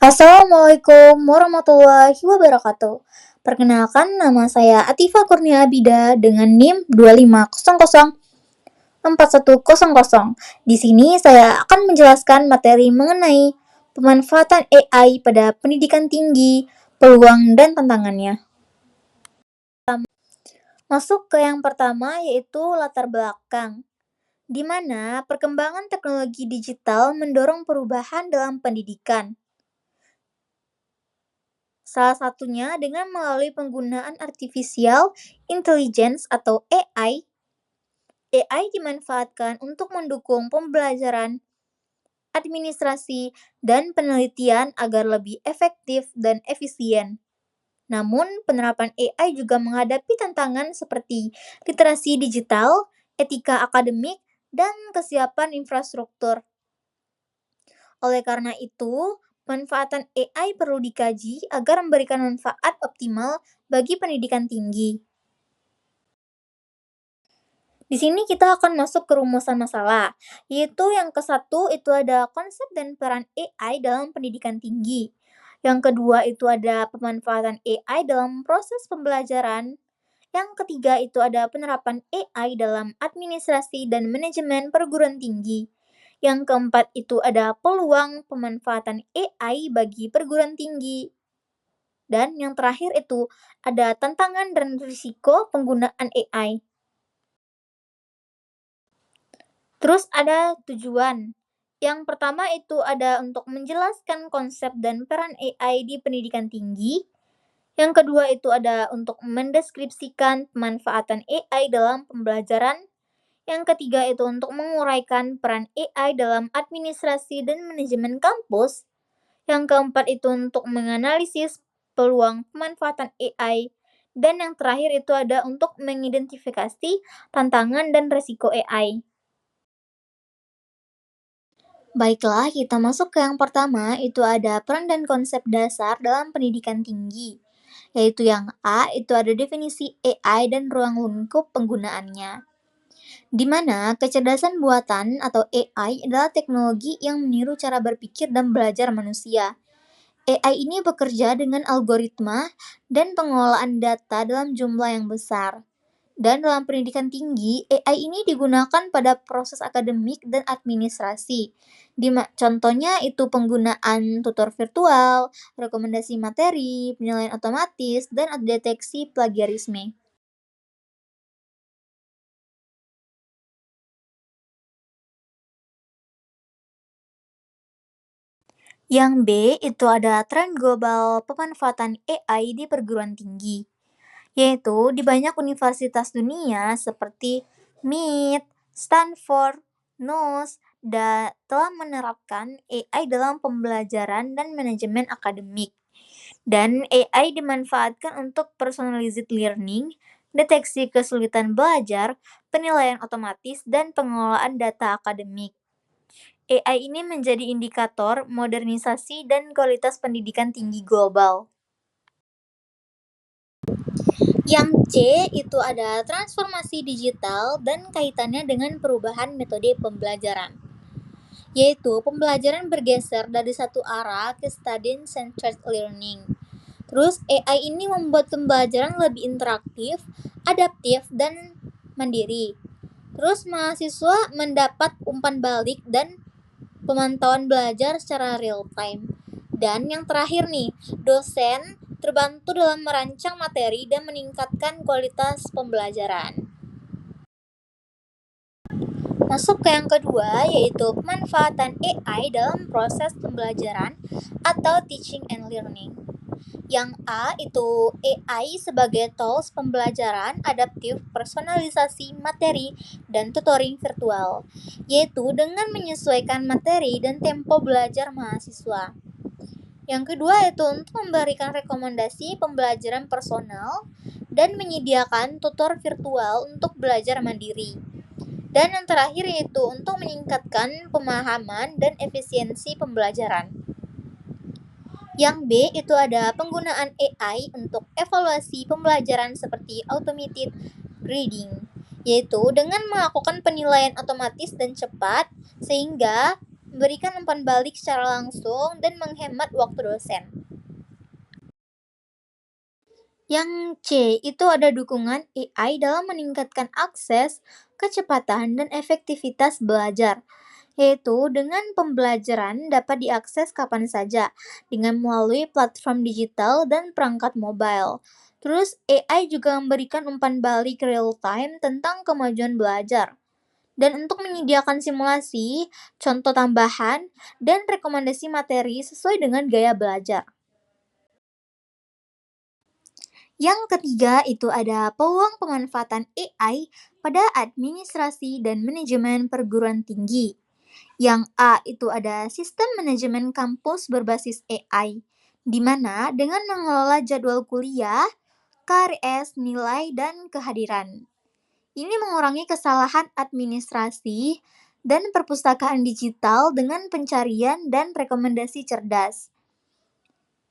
Assalamualaikum warahmatullahi wabarakatuh. Perkenalkan, nama saya Atifa Kurnia Abida dengan NIM 25004100. Di sini saya akan menjelaskan materi mengenai pemanfaatan AI pada pendidikan tinggi, peluang dan tantangannya. Masuk ke yang pertama, yaitu latar belakang, di mana perkembangan teknologi digital mendorong perubahan dalam pendidikan. Salah satunya dengan melalui penggunaan artificial intelligence atau AI. AI dimanfaatkan untuk mendukung pembelajaran, administrasi, dan penelitian agar lebih efektif dan efisien. Namun, penerapan AI juga menghadapi tantangan seperti literasi digital, etika akademik, dan kesiapan infrastruktur. Oleh karena itu, manfaatan AI perlu dikaji agar memberikan manfaat optimal bagi pendidikan tinggi. Di sini kita akan masuk ke rumusan masalah, yaitu yang ke-1 itu ada konsep dan peran AI dalam pendidikan tinggi. Yang kedua itu ada pemanfaatan AI dalam proses pembelajaran. Yang ketiga itu ada penerapan AI dalam administrasi dan manajemen perguruan tinggi. Yang keempat itu ada peluang pemanfaatan AI bagi perguruan tinggi. Dan yang terakhir itu ada tantangan dan risiko penggunaan AI. Terus ada tujuan. Yang pertama itu ada untuk menjelaskan konsep dan peran AI di pendidikan tinggi. Yang kedua itu ada untuk mendeskripsikan pemanfaatan AI dalam pembelajaran. Yang ketiga itu untuk menguraikan peran AI dalam administrasi dan manajemen kampus. Yang keempat itu untuk menganalisis peluang pemanfaatan AI. Dan yang terakhir itu ada untuk mengidentifikasi tantangan dan risiko AI. Baiklah, kita masuk ke yang pertama, itu ada peran dan konsep dasar dalam pendidikan tinggi. Yaitu yang A, itu ada definisi AI dan ruang lingkup penggunaannya. Di mana kecerdasan buatan atau AI adalah teknologi yang meniru cara berpikir dan belajar manusia. AI ini bekerja dengan algoritma dan pengelolaan data dalam jumlah yang besar. Dan dalam pendidikan tinggi, AI ini digunakan pada proses akademik dan administrasi. Contohnya itu penggunaan tutor virtual, rekomendasi materi, penilaian otomatis, dan deteksi plagiarisme. Yang B itu ada tren global pemanfaatan AI di perguruan tinggi, yaitu di banyak universitas dunia seperti MIT, Stanford, NUS, telah menerapkan AI dalam pembelajaran dan manajemen akademik. Dan AI dimanfaatkan untuk personalized learning, deteksi kesulitan belajar, penilaian otomatis, dan pengelolaan data akademik. AI ini menjadi indikator modernisasi dan kualitas pendidikan tinggi global. Yang C itu ada transformasi digital dan kaitannya dengan perubahan metode pembelajaran, yaitu pembelajaran bergeser dari satu arah ke student-centered learning. Terus AI ini membuat pembelajaran lebih interaktif, adaptif, dan mandiri. Terus mahasiswa mendapat umpan balik dan pemantauan belajar secara real time. Dan yang terakhir nih, dosen terbantu dalam merancang materi dan meningkatkan kualitas pembelajaran. Masuk ke yang kedua, yaitu pemanfaatan AI dalam proses pembelajaran atau teaching and learning. Yang A itu AI sebagai tools pembelajaran adaptif, personalisasi materi, dan tutoring virtual, yaitu dengan menyesuaikan materi dan tempo belajar mahasiswa. Yang kedua itu untuk memberikan rekomendasi pembelajaran personal dan menyediakan tutor virtual untuk belajar mandiri. Dan yang terakhir yaitu untuk meningkatkan pemahaman dan efisiensi pembelajaran. Yang B itu ada penggunaan AI untuk evaluasi pembelajaran seperti automated grading, yaitu dengan melakukan penilaian otomatis dan cepat sehingga memberikan umpan balik secara langsung, dan menghemat waktu dosen. Yang C itu ada dukungan AI dalam meningkatkan akses, kecepatan, dan efektivitas belajar, yaitu dengan pembelajaran dapat diakses kapan saja dengan melalui platform digital dan perangkat mobile. Terus AI juga memberikan umpan balik real time tentang kemajuan belajar. Dan untuk menyediakan simulasi, contoh tambahan, dan rekomendasi materi sesuai dengan gaya belajar. Yang ketiga itu ada peluang pemanfaatan AI pada administrasi dan manajemen perguruan tinggi. Yang A itu ada sistem manajemen kampus berbasis AI, di mana dengan mengelola jadwal kuliah, KRS, nilai, dan kehadiran. Ini mengurangi kesalahan administrasi dan perpustakaan digital dengan pencarian dan rekomendasi cerdas.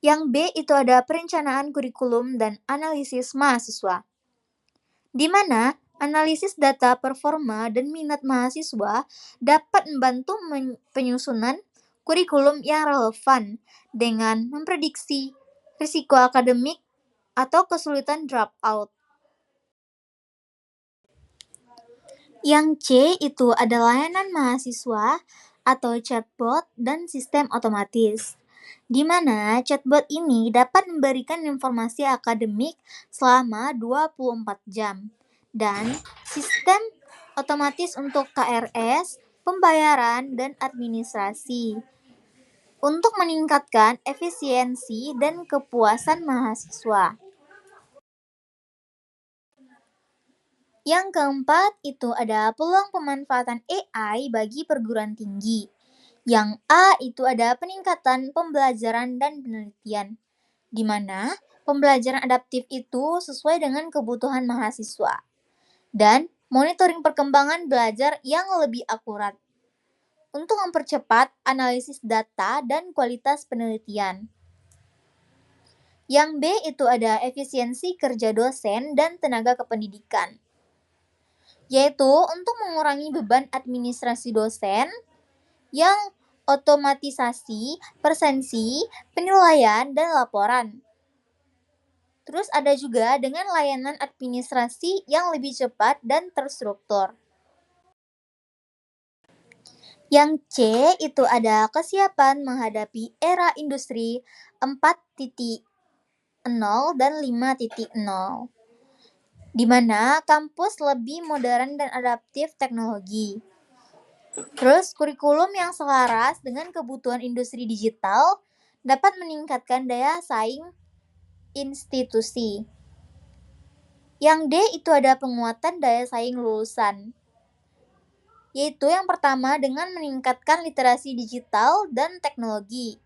Yang B itu ada perencanaan kurikulum dan analisis mahasiswa, di mana analisis data performa dan minat mahasiswa dapat membantu penyusunan kurikulum yang relevan dengan memprediksi risiko akademik atau kesulitan dropout. Yang C itu ada layanan mahasiswa atau chatbot dan sistem otomatis, di mana chatbot ini dapat memberikan informasi akademik selama 24 jam, dan sistem otomatis untuk KRS, pembayaran, dan administrasi untuk meningkatkan efisiensi dan kepuasan mahasiswa. Yang keempat itu ada peluang pemanfaatan AI bagi perguruan tinggi. Yang A itu ada peningkatan pembelajaran dan penelitian, di mana pembelajaran adaptif itu sesuai dengan kebutuhan mahasiswa, dan monitoring perkembangan belajar yang lebih akurat untuk mempercepat analisis data dan kualitas penelitian. Yang B itu ada efisiensi kerja dosen dan tenaga kependidikan, yaitu untuk mengurangi beban administrasi dosen yang otomatisasi, presensi, penilaian, dan laporan. Terus ada juga dengan layanan administrasi yang lebih cepat dan terstruktur. Yang C itu ada kesiapan menghadapi era industri 4.0 dan 5.0, di mana kampus lebih modern dan adaptif teknologi. Terus, kurikulum yang selaras dengan kebutuhan industri digital dapat meningkatkan daya saing institusi. Yang D itu ada penguatan daya saing lulusan, yaitu yang pertama dengan meningkatkan literasi digital dan teknologi,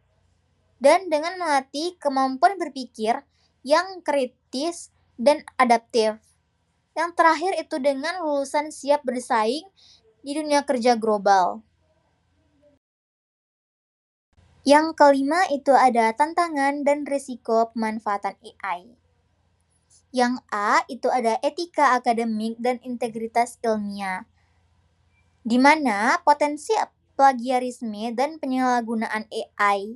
dan dengan melatih kemampuan berpikir yang kritis dan adaptif. Yang terakhir itu dengan lulusan siap bersaing di dunia kerja global. Yang kelima itu ada tantangan dan risiko pemanfaatan AI. Yang A itu ada etika akademik dan integritas ilmiah, di mana potensi plagiarisme dan penyalahgunaan AI.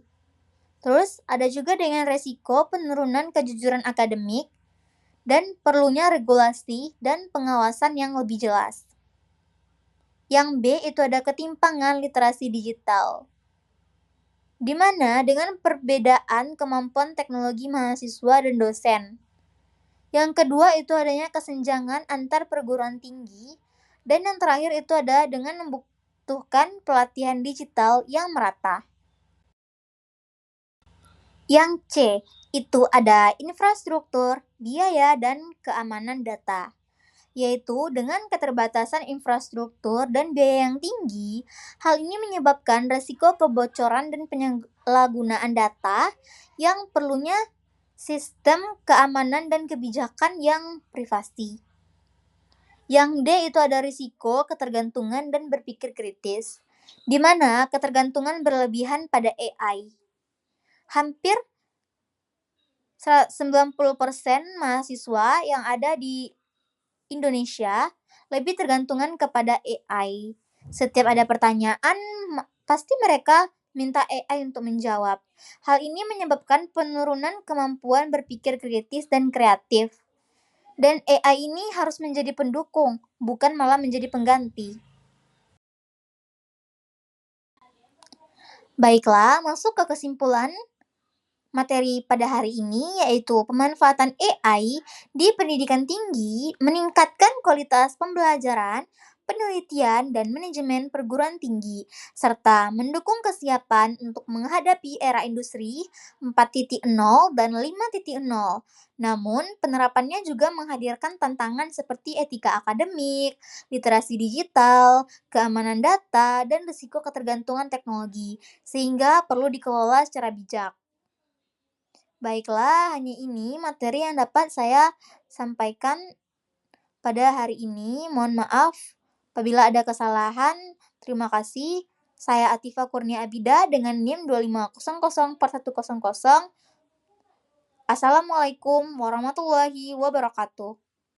Terus ada juga dengan risiko penurunan kejujuran akademik dan perlunya regulasi dan pengawasan yang lebih jelas. Yang B itu ada ketimpangan literasi digital, di mana dengan perbedaan kemampuan teknologi mahasiswa dan dosen. Yang kedua itu adanya kesenjangan antar perguruan tinggi, dan yang terakhir itu ada dengan membutuhkan pelatihan digital yang merata. Yang C itu ada infrastruktur, biaya, dan keamanan data, yaitu dengan keterbatasan infrastruktur dan biaya yang tinggi, hal ini menyebabkan risiko kebocoran dan penyalahgunaan data yang perlunya sistem keamanan dan kebijakan yang privasi. Yang D itu ada risiko ketergantungan dan berpikir kritis, di mana ketergantungan berlebihan pada AI. Hampir 90% mahasiswa yang ada di Indonesia lebih tergantungan kepada AI. Setiap ada pertanyaan, pasti mereka minta AI untuk menjawab. Hal ini menyebabkan penurunan kemampuan berpikir kritis dan kreatif. Dan AI ini harus menjadi pendukung, bukan malah menjadi pengganti. Baiklah, masuk ke kesimpulan materi pada hari ini, yaitu pemanfaatan AI di pendidikan tinggi meningkatkan kualitas pembelajaran, penelitian, dan manajemen perguruan tinggi, serta mendukung kesiapan untuk menghadapi era industri 4.0 dan 5.0. Namun, penerapannya juga menghadirkan tantangan seperti etika akademik, literasi digital, keamanan data, dan risiko ketergantungan teknologi, sehingga perlu dikelola secara bijak. Baiklah, hanya ini materi yang dapat saya sampaikan pada hari ini. Mohon maaf apabila ada kesalahan. Terima kasih. Saya Atifa Kurnia Abida dengan NIM 250041100. Assalamualaikum warahmatullahi wabarakatuh.